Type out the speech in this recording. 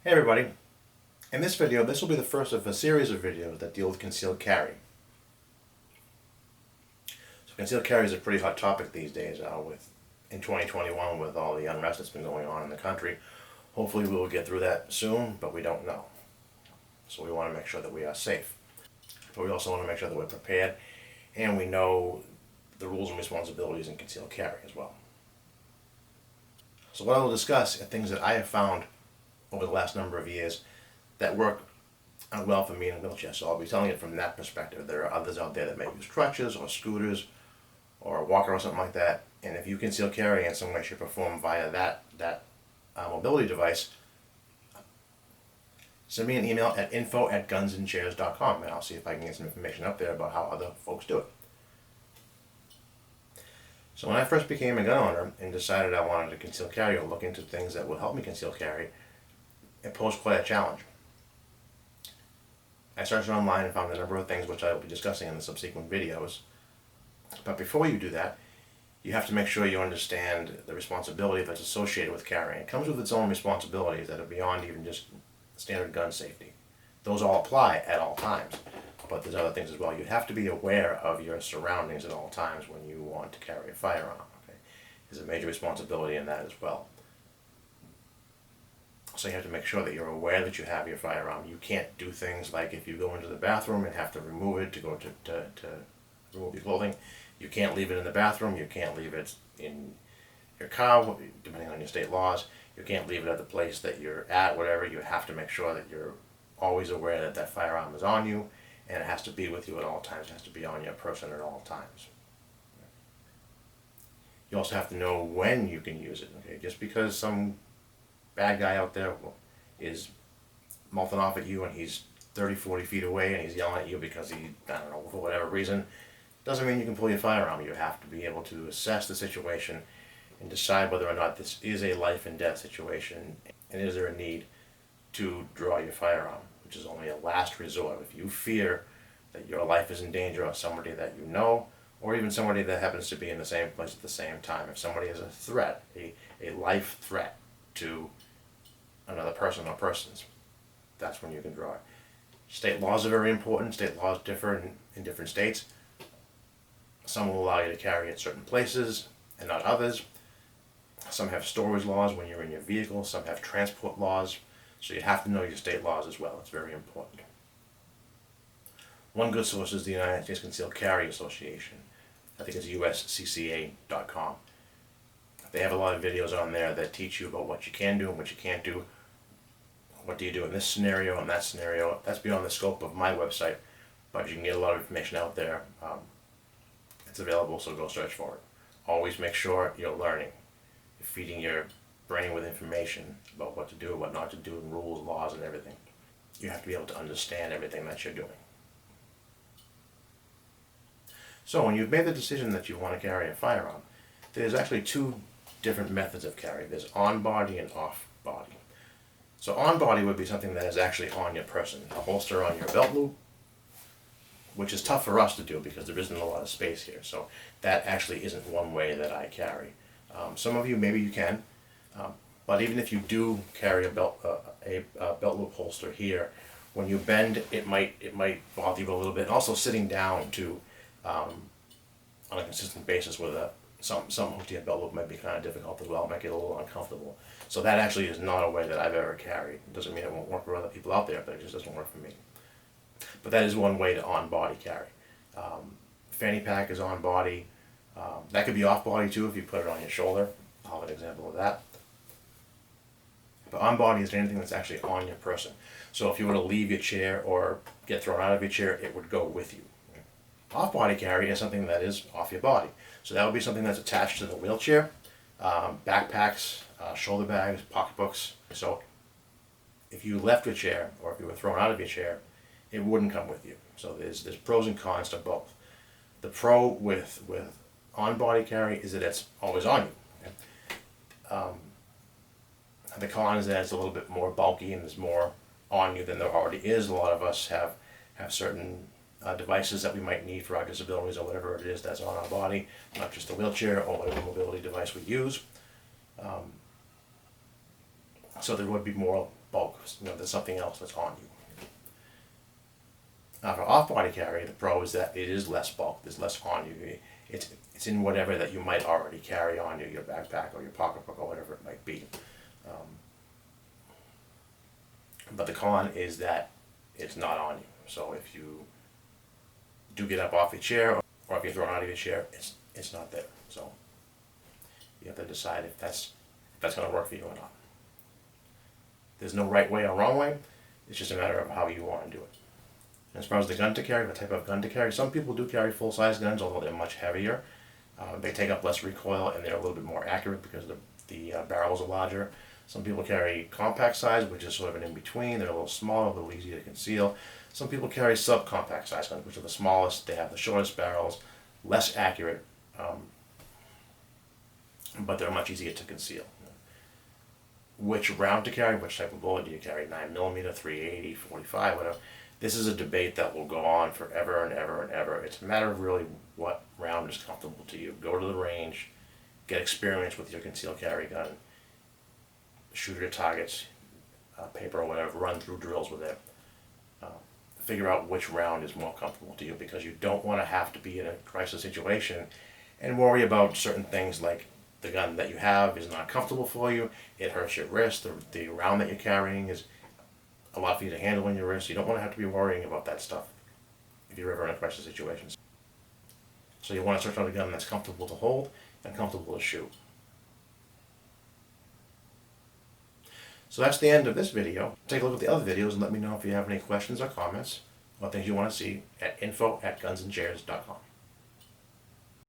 Hey everybody, in this video, this will be the first of a series of videos that deal with concealed carry. So concealed carry is a pretty hot topic these days in 2021 with all the unrest that's been going on in the country. Hopefully we will get through that soon, but we don't know. So we want to make sure that we are safe. But we also want to make sure that we're prepared and we know the rules and responsibilities in concealed carry as well. So what I will discuss are things that I have found over the last number of years that work well for me in a wheelchair. So I'll be telling it from that perspective. There are others out there that may use crutches or scooters or a walker or something like that. And if you conceal carry in some way, shape, or form via that mobility device, send me an email at info@gunsandchairs.com and I'll see if I can get some information up there about how other folks do it. So when I first became a gun owner and decided I wanted to conceal carry or look into things that would help me conceal carry, it posed quite a challenge. I searched online and found a number of things which I will be discussing in the subsequent videos. But before you do that, you have to make sure you understand the responsibility that's associated with carrying. It comes with its own responsibilities that are beyond even just standard gun safety. Those all apply at all times, but there's other things as well. You have to be aware of your surroundings at all times when you want to carry a firearm. Okay? There's a major responsibility in that as well. So you have to make sure that you're aware that you have your firearm. You can't do things like if you go into the bathroom and have to remove it to go to remove your clothing. You can't leave it in the bathroom. You can't leave it in your car, depending on your state laws. You can't leave it at the place that you're at, whatever. You have to make sure that you're always aware that that firearm is on you, and it has to be with you at all times. It has to be on your person at all times. You also have to know when you can use it. Okay, just because some bad guy out there is mouthing off at you and he's 30, 40 feet away and he's yelling at you because he, I don't know, for whatever reason, doesn't mean you can pull your firearm. You have to be able to assess the situation and decide whether or not this is a life and death situation and is there a need to draw your firearm, which is only a last resort. If you fear that your life is in danger or somebody that you know, or even somebody that happens to be in the same place at the same time, if somebody is a threat, a life threat to another person or persons, that's when you can draw it. State laws are very important. State laws differ in different states. Some will allow you to carry at certain places and not others. Some have storage laws when you're in your vehicle. Some have transport laws. So you have to know your state laws as well. It's very important. One good source is the United States Concealed Carry Association. I think it's uscca.com. They have a lot of videos on there that teach you about what you can do and what you can't do. What do you do in this scenario and that scenario? That's beyond the scope of my website, but you can get a lot of information out there. It's available, so go search for it. Always make sure you're learning. You're feeding your brain with information about what to do, what not to do, and rules, laws, and everything. You have to be able to understand everything that you're doing. So when you've made the decision that you want to carry a firearm, there's actually two different methods of carry. There's on-body and off-body. So on-body would be something that is actually on your person, a holster on your belt loop, which is tough for us to do because there isn't a lot of space here. So that actually isn't one way that I carry. Some of you, maybe you can, but even if you do carry a belt loop holster here, when you bend, it might bother you a little bit. And also sitting down too, on a consistent basis with some hook to your belt loop might be kind of difficult as well. It might get a little uncomfortable. So that actually is not a way that I've ever carried. It doesn't mean it won't work for other people out there, but it just doesn't work for me. But that is one way to on-body carry. Fanny pack is on-body. That could be off-body too if you put it on your shoulder. I'll have an example of that. But on-body is anything that's actually on your person. So if you were to leave your chair or get thrown out of your chair, it would go with you. Off-body carry is something that is off your body. So that would be something that's attached to the wheelchair, backpacks, shoulder bags, pocketbooks. So if you left your chair or if you were thrown out of your chair, it wouldn't come with you. So there's pros and cons to both. The pro with on-body carry is that it's always on you. Okay? The con is that it's a little bit more bulky and there's more on you than there already is. A lot of us have certain devices that we might need for our disabilities or whatever it is that's on our body, not just a wheelchair or whatever mobility device we use. So there would be more bulk. There's something else that's on you. For off-body carry, the pro is that it is less bulk. There's less on you. It's in whatever that you might already carry on you, your backpack or your pocketbook or whatever it might be. But the con is that it's not on you. So if you do get up off your chair, or if you're thrown out of your chair, it's not there. So you have to decide if that's going to work for you or not. There's no right way or wrong way. It's just a matter of how you want to do it. As far as the gun to carry, the type of gun to carry, some people do carry full-size guns, although they're much heavier. They take up less recoil and they're a little bit more accurate because the barrels are larger. Some people carry compact size, which is sort of an in-between. They're a little smaller, a little easier to conceal. Some people carry subcompact size guns, which are the smallest. They have the shortest barrels, less accurate, but they're much easier to conceal. Which round to carry, which type of bullet do you carry? 9mm, 380, 45, whatever. This is a debate that will go on forever and ever and ever. It's a matter of really what round is comfortable to you. Go to the range, get experience with your concealed carry gun, shoot it at targets, paper or whatever, run through drills with it. Figure out which round is more comfortable to you, because you don't want to have to be in a crisis situation and worry about certain things like the gun that you have is not comfortable for you, it hurts your wrist, the round that you're carrying is a lot for you to handle in your wrist. You don't want to have to be worrying about that stuff if you're ever in a crisis situation. So you want to search out a gun that's comfortable to hold and comfortable to shoot. So that's the end of this video. Take a look at the other videos and let me know if you have any questions or comments or things you want to see at info@gunsandchairs.com.